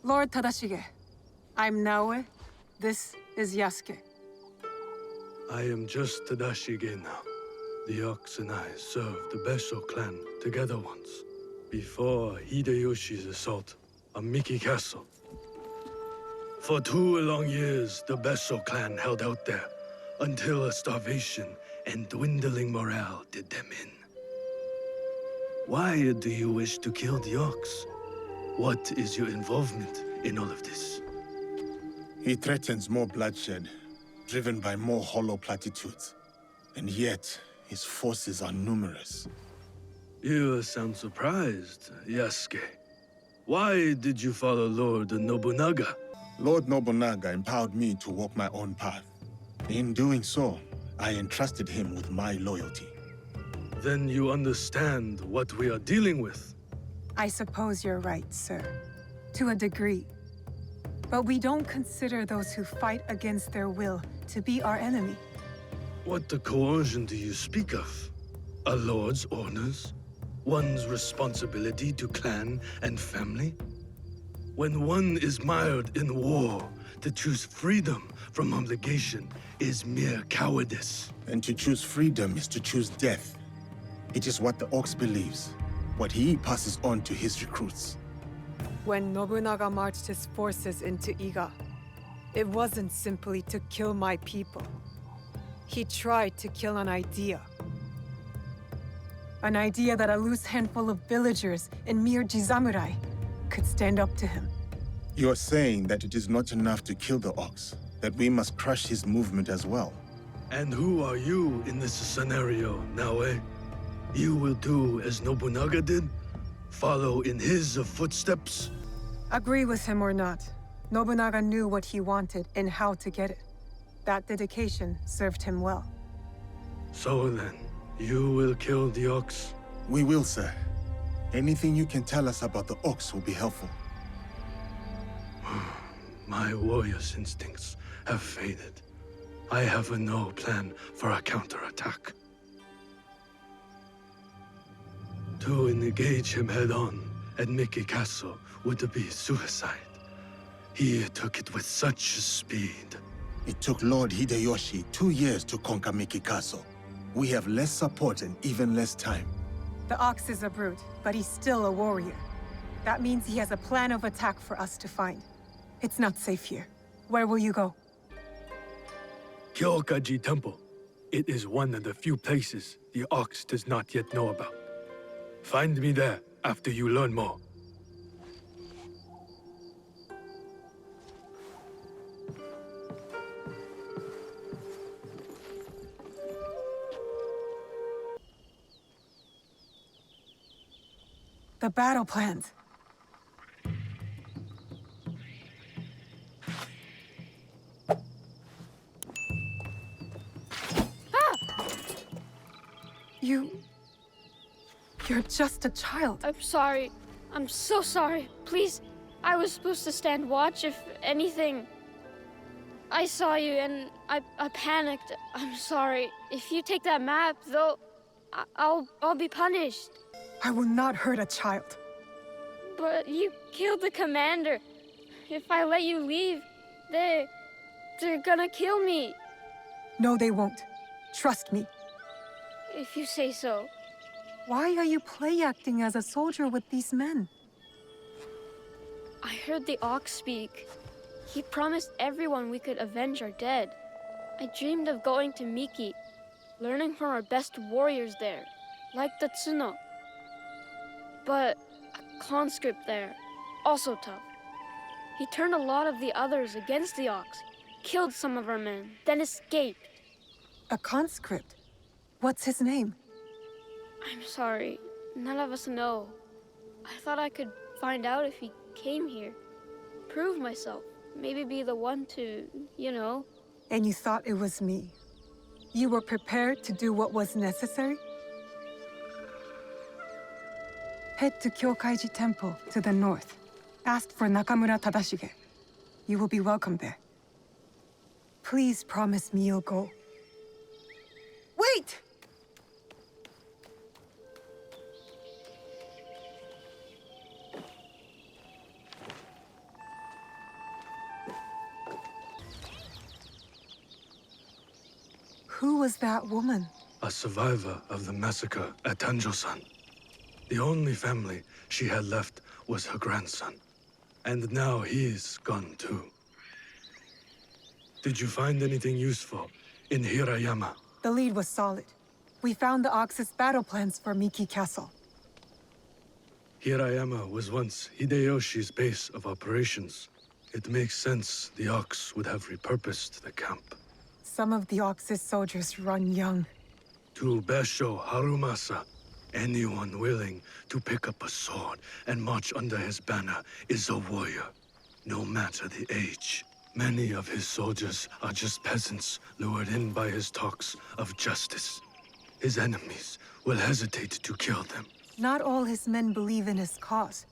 Lord Tadashige, I'm Naoe. This is Yasuke. I am just Tadashige now. The Ox and I served the Besho clan together once, before Hideyoshi's assault on Miki Castle. For 2 long years, the Besho clan held out there, until a starvation and dwindling morale did them in. Why do you wish to kill the Ox? What is your involvement in all of this? He threatens more bloodshed, driven by more hollow platitudes. And yet, his forces are numerous. You sound surprised, Yasuke. Why did you follow Lord Nobunaga? Lord Nobunaga empowered me to walk my own path. In doing so, I entrusted him with my loyalty. Then you understand what we are dealing with. I suppose you're right, sir. To a degree. But we don't consider those who fight against their will to be our enemy. What the coercion do you speak of? A lord's orders? One's responsibility to clan and family? When one is mired in war, to choose freedom from obligation is mere cowardice. And to choose freedom is to choose death. It is what the Ox believes, what he passes on to his recruits. When Nobunaga marched his forces into Iga, it wasn't simply to kill my people. He tried to kill an idea. An idea that a loose handful of villagers and mere Jisamurai could stand up to him. You are saying that it is not enough to kill the Ox, that we must crush his movement as well. And who are you in this scenario, Naoe? You will do as Nobunaga did? Follow in his footsteps? Agree with him or not, Nobunaga knew what he wanted and how to get it. That dedication served him well. So then, you will kill the Ox? We will, sir. Anything you can tell us about the Ox will be helpful. My warrior's instincts have faded. I have no plan for a counterattack. To engage him head-on at Miki Castle would be suicide. He took it with such speed. It took Lord Hideyoshi 2 years to conquer Miki Castle. We have less support and even less time. The Ox is a brute, but he's still a warrior. That means he has a plan of attack for us to find. It's not safe here. Where will you go? Kyokaji Temple. It is one of the few places the Ox does not yet know about. Find me there after you learn more. The battle plans. You're just a child. I'm sorry. I'm so sorry. Please, I was supposed to stand watch if anything. I saw you and I panicked. I'm sorry. If you take that map, though, I'll be punished. I will not hurt a child. But you killed the commander. If I let you leave, they're gonna kill me. No, they won't. Trust me. If you say so. Why are you play-acting as a soldier with these men? I heard the Ox speak. He promised everyone we could avenge our dead. I dreamed of going to Miki, learning from our best warriors there, like the Tsuno. But a conscript there, also tough. He turned a lot of the others against the Ox, killed some of our men, then escaped. A conscript? What's his name? I'm sorry. None of us know. I thought I could find out if he came here. Prove myself. Maybe be the one to, you know. And you thought it was me. You were prepared to do what was necessary? Head to Kyokaiji Temple to the north. Ask for Nakamura Tadashige. You will be welcome there. Please promise me you'll go. Wait! Who was that woman? A survivor of the massacre at Tanjo-san. The only family she had left was her grandson. And now he's gone too. Did you find anything useful in Hirayama? The lead was solid. We found the Ox's battle plans for Miki Castle. Hirayama was once Hideyoshi's base of operations. It makes sense the Ox would have repurposed the camp. Some of the Ox's soldiers run young. To Basho Harumasa, anyone willing to pick up a sword and march under his banner is a warrior, no matter the age. Many of his soldiers are just peasants lured in by his talks of justice. His enemies will hesitate to kill them. Not all his men believe in his cause.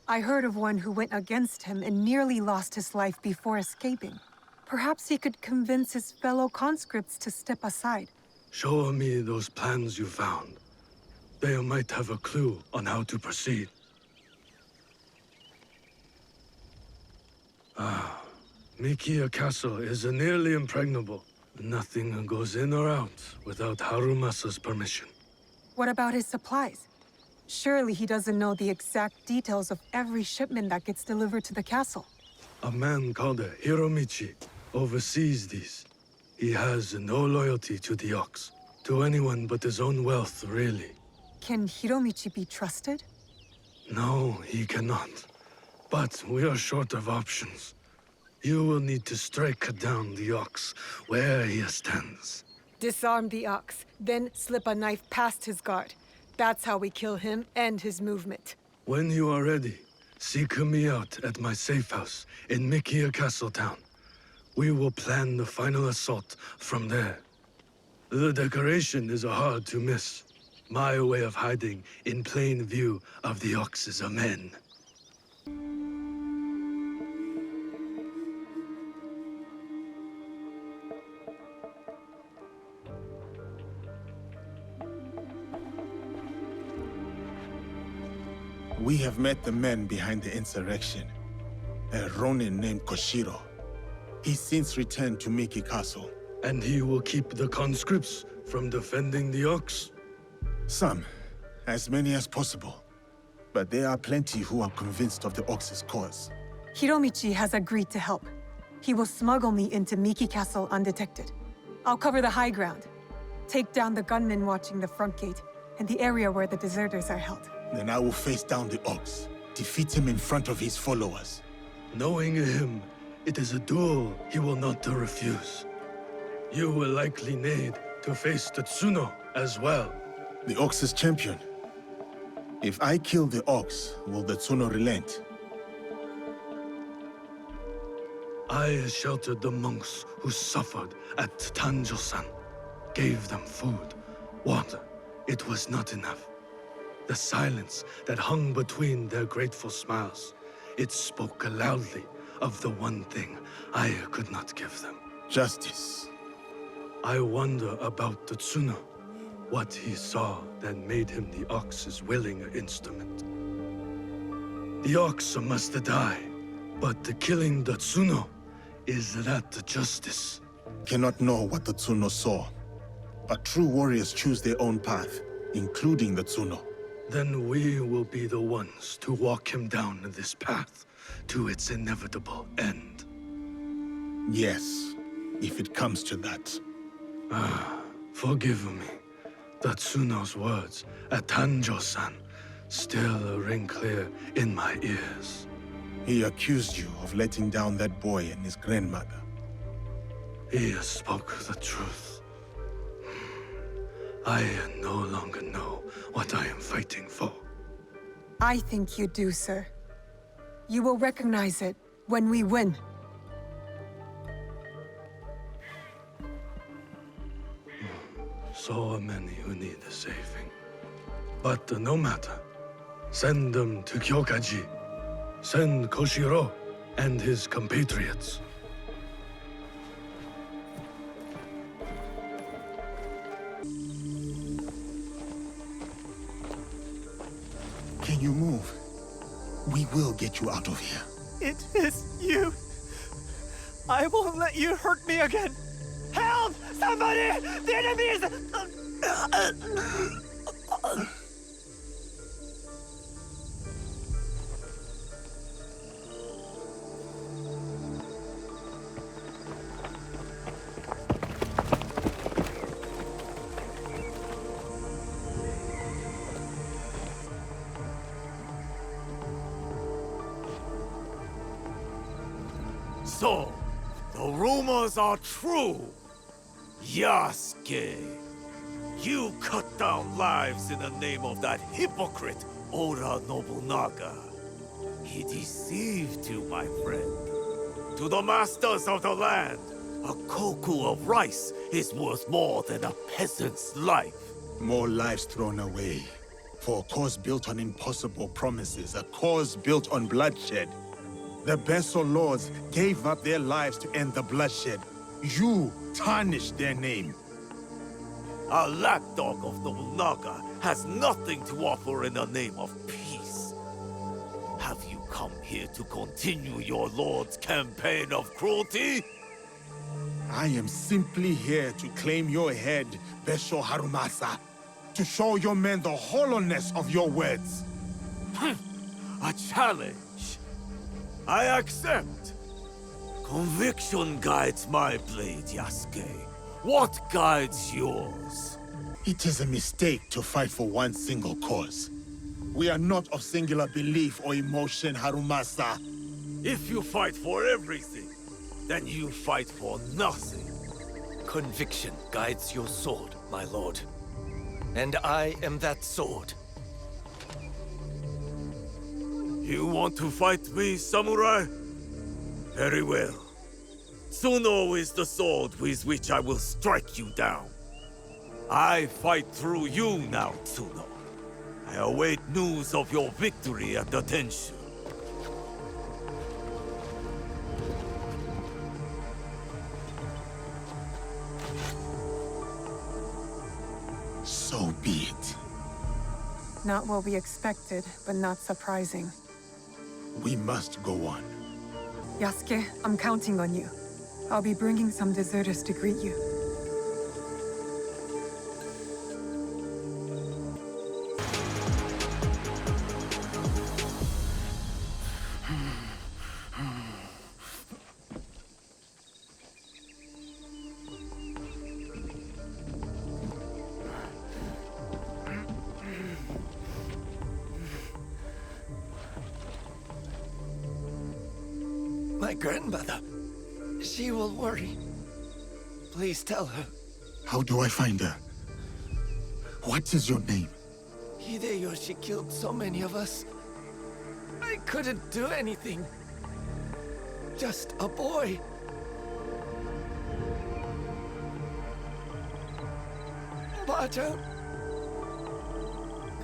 I heard of one who went against him and nearly lost his life before escaping. Perhaps he could convince his fellow conscripts to step aside. Show me those plans you found. They might have a clue on how to proceed. Mikiya Castle is nearly impregnable. Nothing goes in or out without Harumasa's permission. What about his supplies? Surely he doesn't know the exact details of every shipment that gets delivered to the castle. A man called Hiromichi oversees these. He has no loyalty to the Ox, to anyone but his own wealth, really. Can Hiromichi be trusted? No, he cannot. But we are short of options. You will need to strike down the Ox where he stands. Disarm the Ox, then slip a knife past his guard. That's how we kill him and his movement. When you are ready, seek me out at my safe house in Mikiya Castle Town. We will plan the final assault from there. The decoration is hard to miss. My way of hiding in plain view of the Ox's men. We have met the men behind the insurrection. A Ronin named Koshiro. He's since returned to Miki Castle. And he will keep the conscripts from defending the Ox? Some. As many as possible. But there are plenty who are convinced of the Ox's cause. Hiromichi has agreed to help. He will smuggle me into Miki Castle undetected. I'll cover the high ground. Take down the gunmen watching the front gate, and the area where the deserters are held. Then I will face down the Ox. Defeat him in front of his followers. Knowing him, it is a duel he will not refuse. You will likely need to face Tetsuno as well. The Ox's champion. If I kill the Ox, will the Tsuno relent? I sheltered the monks who suffered at Tanjo-san. Gave them food, water. It was not enough. The silence that hung between their grateful smiles, it spoke loudly of the one thing I could not give them. Justice. I wonder about Tetsuno, what he saw that made him the Ox's willing instrument. The Ox must die, but killing the Tsuno, is that justice? Cannot know what the Tsuno saw. But true warriors choose their own path, including the Tsuno. Then we will be the ones to walk him down this path to its inevitable end. Yes, if it comes to that. Forgive me. Tatsuno's words at Tanjo-san still ring clear in my ears. He accused you of letting down that boy and his grandmother. He spoke the truth. I no longer know what I am fighting for. I think you do, sir. You will recognize it when we win. So many who need saving. But no matter. Send them to Kyokaji. Send Koshiro and his compatriots. Can you move? We will get you out of here. It is you. I won't let you hurt me again. Help! Somebody! The enemy is... So, the rumors are true. Yasuke, you cut down lives in the name of that hypocrite, Oda Nobunaga. He deceived you, my friend. To the masters of the land, a koku of rice is worth more than a peasant's life. More lives thrown away. For a cause built on impossible promises, a cause built on bloodshed. The Beso lords gave up their lives to end the bloodshed. You tarnished their name. A lapdog of Nobunaga has nothing to offer in the name of peace. Have you come here to continue your lord's campaign of cruelty? I am simply here to claim your head, Besho Harumasa. To show your men the hollowness of your words. A challenge. I accept. Conviction guides my blade, Yasuke. What guides yours? It is a mistake to fight for one single cause. We are not of singular belief or emotion, Harumasa. If you fight for everything, then you fight for nothing. Conviction guides your sword, my lord. And I am that sword. You want to fight me, samurai? Very well. Tsuno is the sword with which I will strike you down. I fight through you now, Tsuno. I await news of your victory at the Tenshu. So be it. Not what we expected, but not surprising. We must go on. Yasuke, I'm counting on you. I'll be bringing some deserters to greet you. My grandmother. She will worry. Please tell her. How do I find her? What is your name? Hideyoshi killed so many of us. I couldn't do anything. Just a boy. Bata.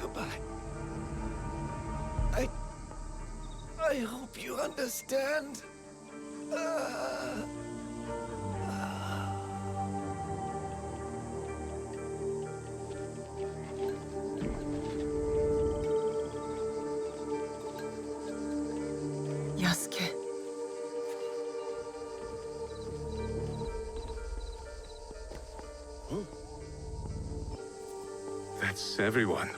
Goodbye. I hope you understand. Yasuke. That's everyone.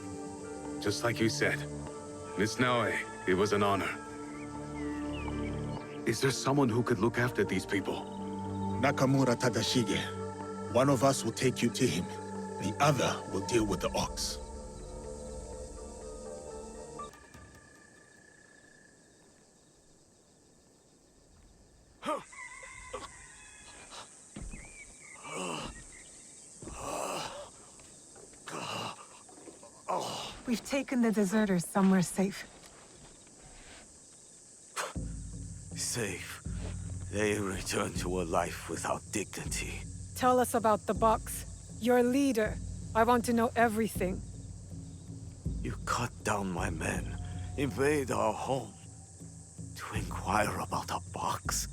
Just like you said. Miss Naoe, it was an honor. Is there someone who could look after these people? Nakamura Tadashige. One of us will take you to him. The other will deal with the ox. We've taken the deserters somewhere safe. Safe. They return to a life without dignity. Tell us about the box. Your leader. I want to know everything. You cut down my men, invade our home, to inquire about a box?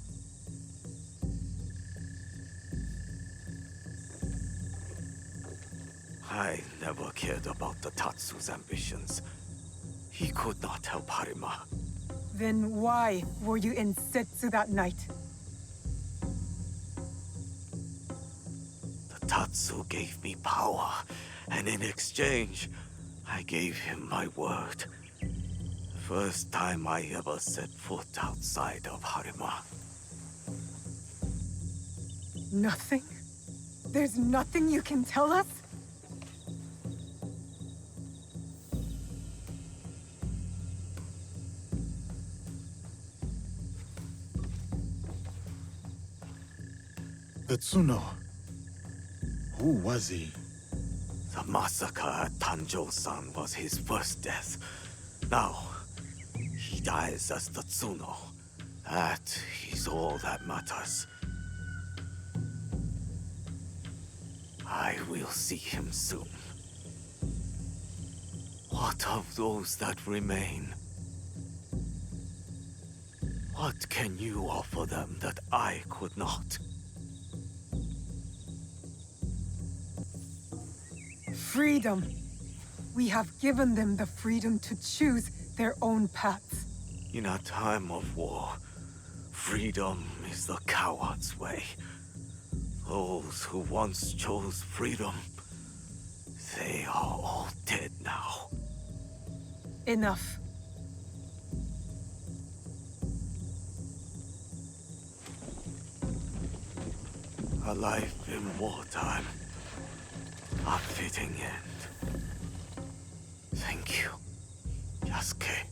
I never cared about the Tatsu's ambitions. He could not help Harima. Then why were you in Setsu that night? The Zetsu gave me power, and in exchange, I gave him my word. The first time I ever set foot outside of Harima. Nothing? There's nothing you can tell us? The Tsuno. Who was he? The massacre at Tanjo-san was his first death. Now, he dies as the Tsuno. That is all that matters. I will see him soon. What of those that remain? What can you offer them that I could not? Freedom. We have given them the freedom to choose their own paths. In a time of war, freedom is the coward's way. Those who once chose freedom, they are all dead now. Enough. A life in wartime. A fitting end. Thank you, Yasuke.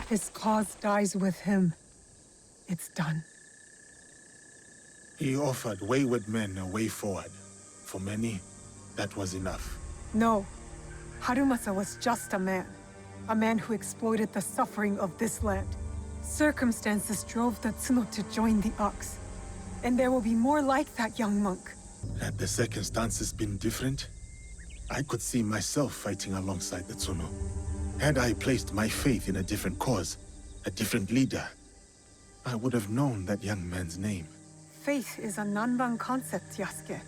His cause dies with him. It's done. He offered wayward men a way forward. For many, that was enough. No. Harumasa was just a man. A man who exploited the suffering of this land. Circumstances drove the Tsuno to join the Ox. And there will be more like that young monk. Had the circumstances been different, I could see myself fighting alongside the Tsuno. Had I placed my faith in a different cause, a different leader, I would have known that young man's name. Faith is a Nanban concept, Yasuke.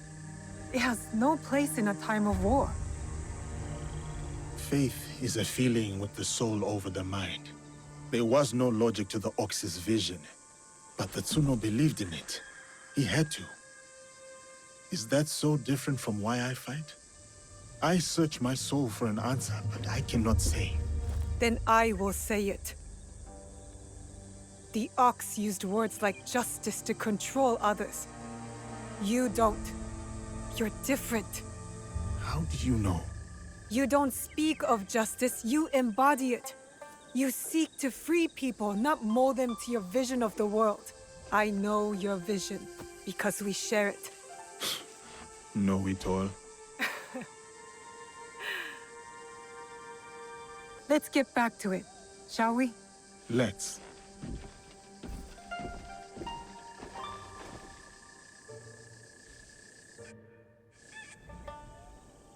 It has no place in a time of war. Faith is a feeling with the soul over the mind. There was no logic to the Ox's vision, but the Tsuno believed in it. He had to. Is that so different from why I fight? I search my soul for an answer, but I cannot say. Then I will say it. The Ox used words like justice to control others. You don't. You're different. How do you know? You don't speak of justice, you embody it. You seek to free people, not mold them to your vision of the world. I know your vision, because we share it. Know it all. Let's get back to it, shall we? Let's.